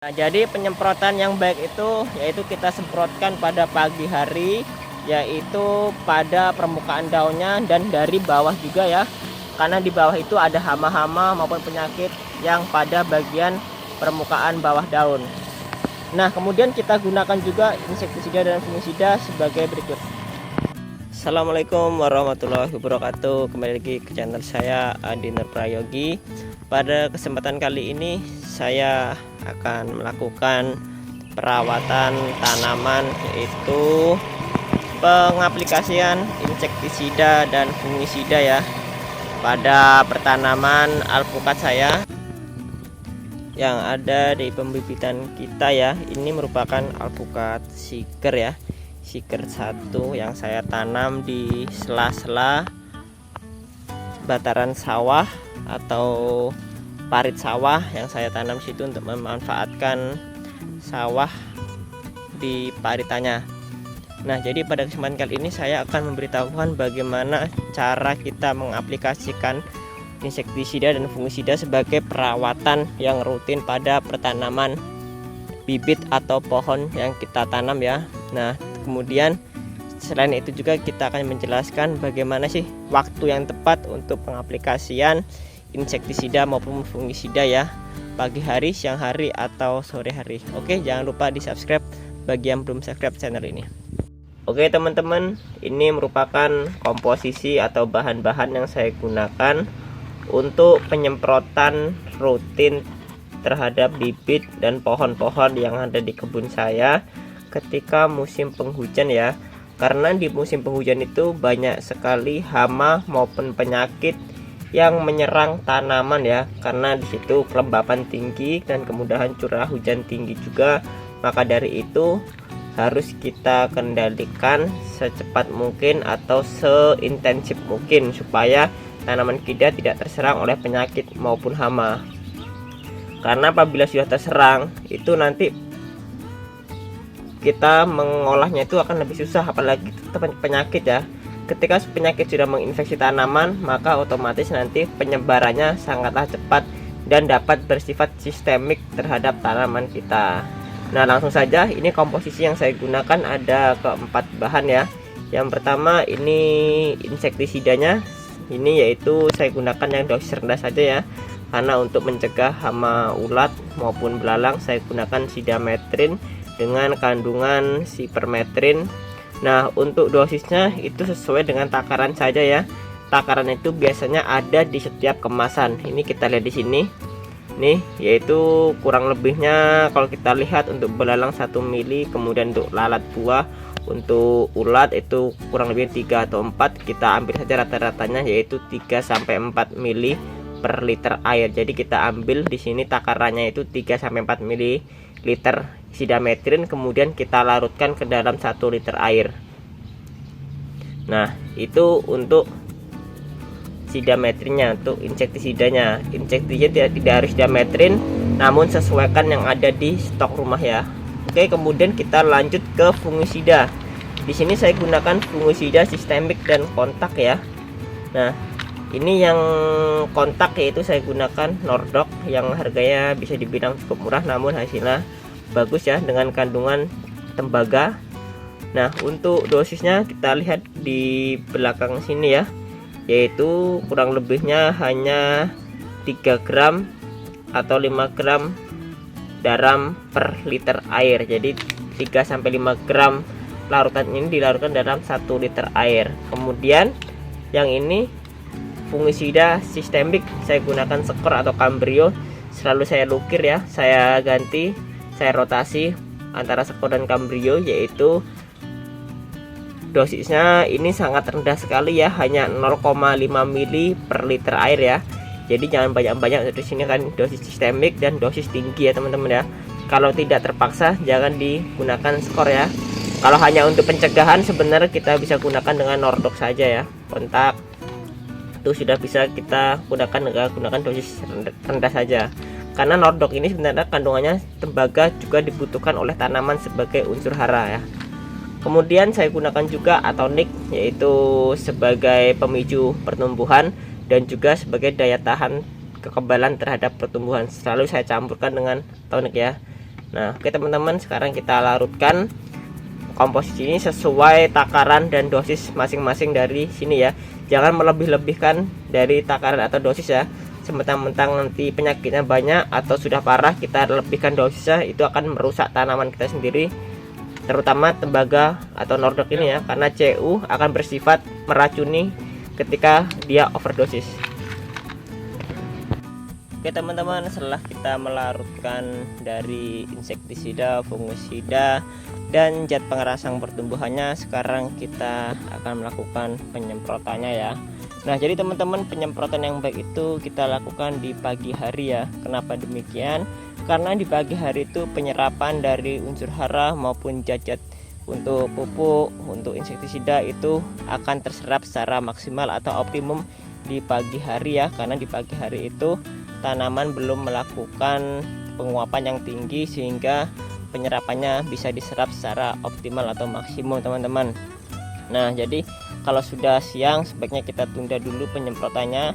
Nah, jadi penyemprotan yang baik itu yaitu kita semprotkan pada pagi hari, yaitu pada permukaan daunnya dan dari bawah juga ya. Karena di bawah itu ada hama-hama maupun penyakit yang pada bagian permukaan bawah daun. Nah, kemudian kita gunakan juga insektisida dan fungisida sebagai berikut. Assalamualaikum warahmatullahi wabarakatuh. Kembali lagi ke channel saya, Andi Prayogi. Pada kesempatan kali ini saya akan melakukan perawatan tanaman, yaitu pengaplikasian insektisida dan fungisida ya pada pertanaman alpukat saya yang ada di pembibitan kita ya. Ini merupakan alpukat Siger ya, Siger 1 yang saya tanam di sela-sela bataran sawah atau parit sawah yang saya tanam situ untuk memanfaatkan sawah di paritannya. Nah, jadi pada kesempatan kali ini saya akan memberitahukan bagaimana cara kita mengaplikasikan insektisida dan fungisida sebagai perawatan yang rutin pada pertanaman bibit atau pohon yang kita tanam ya. Nah, kemudian selain itu juga kita akan menjelaskan bagaimana sih waktu yang tepat untuk pengaplikasian insektisida maupun fungisida ya, pagi hari, siang hari, atau sore hari. Oke, jangan lupa di subscribe bagi yang belum subscribe channel ini. Oke teman-teman, ini merupakan komposisi atau bahan-bahan yang saya gunakan untuk penyemprotan rutin terhadap bibit dan pohon-pohon yang ada di kebun saya ketika musim penghujan ya. Karena di musim penghujan itu banyak sekali hama maupun penyakit yang menyerang tanaman ya, karena di situ kelembapan tinggi dan kemudahan curah hujan tinggi juga. Maka dari itu harus kita kendalikan secepat mungkin atau seintensif mungkin supaya tanaman kita tidak terserang oleh penyakit maupun hama. Karena apabila sudah terserang itu nanti kita mengolahnya itu akan lebih susah, apalagi penyakit ya. Ketika penyakit sudah menginfeksi tanaman, maka otomatis nanti penyebarannya sangatlah cepat dan dapat bersifat sistemik terhadap tanaman kita. Nah, langsung saja, ini komposisi yang saya gunakan ada keempat bahan ya. Yang pertama ini insektisidanya, ini yaitu saya gunakan yang dosis rendah saja ya, karena untuk mencegah hama ulat maupun belalang saya gunakan sidametrin dengan kandungan sipermetrin. Nah, untuk dosisnya itu sesuai dengan takaran saja ya. Takaran itu biasanya ada di setiap kemasan. Ini kita lihat di sini. Nih, yaitu kurang lebihnya kalau kita lihat untuk belalang 1 mili, kemudian untuk lalat buah, untuk ulat itu kurang lebih 3 atau 4. Kita ambil saja rata-ratanya yaitu 3 sampai 4 mili per liter air. Jadi kita ambil di sini takarannya itu 3 sampai 4 mili liter sidametrin, kemudian kita larutkan ke dalam 1 liter air. Nah, itu untuk sidametrinnya. Untuk insektisidanya, insektisida tidak harus sidametrin, namun sesuaikan yang ada di stok rumah ya. Oke, kemudian kita lanjut ke fungisida. Di sini saya gunakan fungisida sistemik dan kontak ya. Nah, ini yang kontak yaitu saya gunakan Nordok yang harganya bisa dibilang cukup murah namun hasilnya bagus ya, dengan kandungan tembaga. Nah, untuk dosisnya kita lihat di belakang sini ya, yaitu kurang lebihnya hanya 3 gram atau 5 gram garam per liter air. Jadi 3 sampai 5 gram larutan ini dilarutkan dalam 1 liter air. Kemudian yang ini fungisida sistemik, saya gunakan Skor atau Cambrio. Selalu saya lukir ya, saya ganti, saya rotasi antara Skor dan Cambrio, yaitu dosisnya ini sangat rendah sekali ya, hanya 0,5 mili per liter air ya. Jadi jangan banyak-banyak. Di sini kan dosis sistemik dan dosis tinggi ya teman-teman ya. Kalau tidak terpaksa jangan digunakan Skor ya. Kalau hanya untuk pencegahan sebenarnya kita bisa gunakan dengan Nordok saja ya, kontak itu sudah bisa kita gunakan dosis rendah saja. Karena Nordok ini sebenarnya kandungannya tembaga juga dibutuhkan oleh tanaman sebagai unsur hara ya. Kemudian saya gunakan juga atonik, yaitu sebagai pemicu pertumbuhan dan juga sebagai daya tahan kekebalan terhadap pertumbuhan. Selalu saya campurkan dengan atonik ya. Nah oke teman-teman, sekarang kita larutkan komposisi ini sesuai takaran dan dosis masing-masing dari sini ya. Jangan melebih-lebihkan dari takaran atau dosis ya. Sementang-mentang nanti penyakitnya banyak atau sudah parah kita lebihkan dosisnya, itu akan merusak tanaman kita sendiri, terutama tembaga atau nordok ini ya, karena CU akan bersifat meracuni ketika dia overdosis. Oke teman-teman, setelah kita melarutkan dari insektisida, fungisida, dan zat pengerasan pertumbuhannya, sekarang kita akan melakukan penyemprotannya ya. Nah jadi teman-teman, penyemprotan yang baik itu kita lakukan di pagi hari ya. Kenapa demikian? Karena di pagi hari itu penyerapan dari unsur hara maupun zat-zat untuk pupuk, untuk insektisida itu akan terserap secara maksimal atau optimum di pagi hari ya. Karena di pagi hari itu tanaman belum melakukan penguapan yang tinggi sehingga penyerapannya bisa diserap secara optimal atau maksimum teman-teman. Nah jadi kalau sudah siang sebaiknya kita tunda dulu penyemprotannya.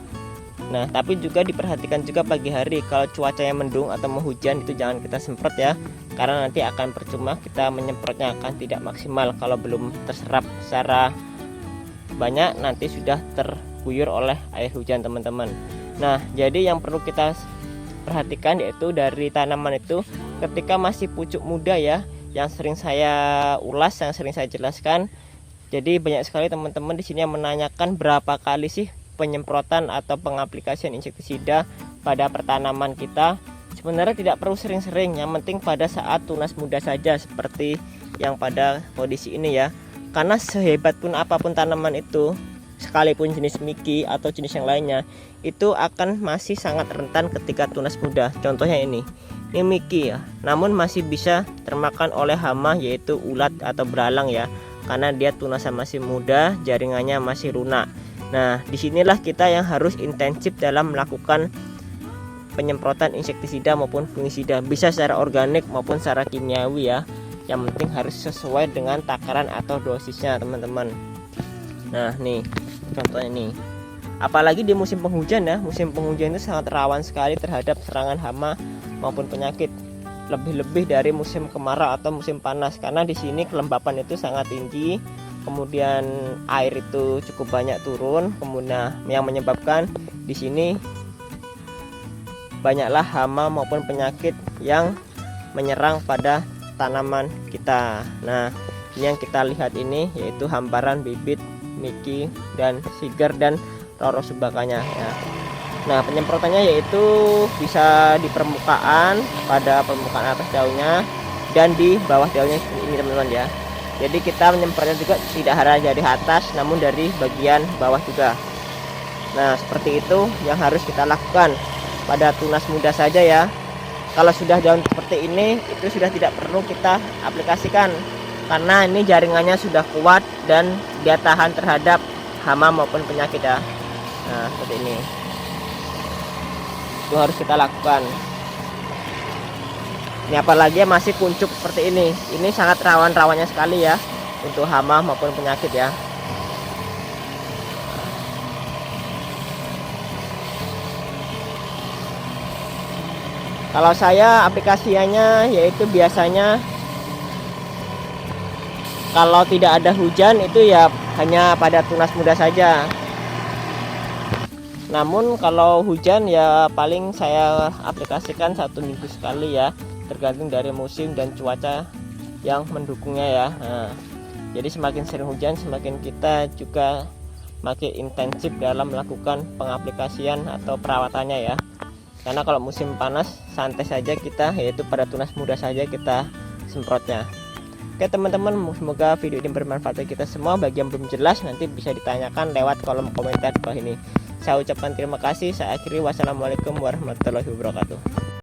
Nah tapi juga diperhatikan juga pagi hari, kalau cuacanya mendung atau mau hujan itu jangan kita semprot ya, karena nanti akan percuma, kita menyemprotnya akan tidak maksimal kalau belum terserap secara banyak, nanti sudah terguyur oleh air hujan teman-teman. Nah jadi yang perlu kita perhatikan yaitu dari tanaman itu ketika masih pucuk muda ya, yang sering saya ulas, yang sering saya jelaskan. Jadi banyak sekali teman-teman di sini yang menanyakan berapa kali sih penyemprotan atau pengaplikasian insektisida pada pertanaman kita. Sebenarnya tidak perlu sering-sering, yang penting pada saat tunas muda saja seperti yang pada kondisi ini ya. Karena sehebat pun apapun tanaman itu, sekalipun jenis Miki atau jenis yang lainnya, itu akan masih sangat rentan ketika tunas muda. Contohnya ini Miki ya, namun masih bisa termakan oleh hama yaitu ulat atau belalang ya, karena dia tunasnya masih muda, jaringannya masih lunak. Nah disinilah kita yang harus intensif dalam melakukan penyemprotan insektisida maupun fungisida, bisa secara organik maupun secara kimiawi ya. Yang penting harus sesuai dengan takaran atau dosisnya teman-teman. Nah nih contohnya nih, apalagi di musim penghujan ya. Musim penghujan itu sangat rawan sekali terhadap serangan hama maupun penyakit, lebih-lebih dari musim kemarau atau musim panas, karena di sini kelembapan itu sangat tinggi, kemudian air itu cukup banyak turun, kemudian yang menyebabkan di sini banyaklah hama maupun penyakit yang menyerang pada tanaman kita. Nah ini yang kita lihat ini yaitu hamparan bibit Miki dan Siger dan Roro Subakanya ya. Nah penyemprotannya yaitu bisa di permukaan, pada permukaan atas daunnya dan di bawah daunnya ini teman-teman ya. Jadi kita menyemprotnya juga tidak hanya dari atas namun dari bagian bawah juga. Nah seperti itu yang harus kita lakukan pada tunas muda saja ya. Kalau sudah daun seperti ini itu sudah tidak perlu kita aplikasikan, karena ini jaringannya sudah kuat dan dia tahan terhadap hama maupun penyakit ya. Nah seperti ini itu harus kita lakukan. Ini apalagi masih kuncup seperti ini sangat rawan-rawannya sekali ya untuk hama maupun penyakit ya. Kalau saya aplikasiannya yaitu biasanya kalau tidak ada hujan itu ya hanya pada tunas muda saja. Namun kalau hujan ya paling saya aplikasikan 1 minggu sekali ya, tergantung dari musim dan cuaca yang mendukungnya ya. Nah, jadi semakin sering hujan semakin kita juga makin intensif dalam melakukan pengaplikasian atau perawatannya ya. Karena kalau musim panas santai saja kita, yaitu pada tunas muda saja kita semprotnya. Oke teman-teman, semoga video ini bermanfaat bagi kita semua. Bagi yang belum jelas nanti bisa ditanyakan lewat kolom komentar di bawah ini. Saya ucapkan terima kasih. Saya akhiri, wassalamualaikum warahmatullahi wabarakatuh.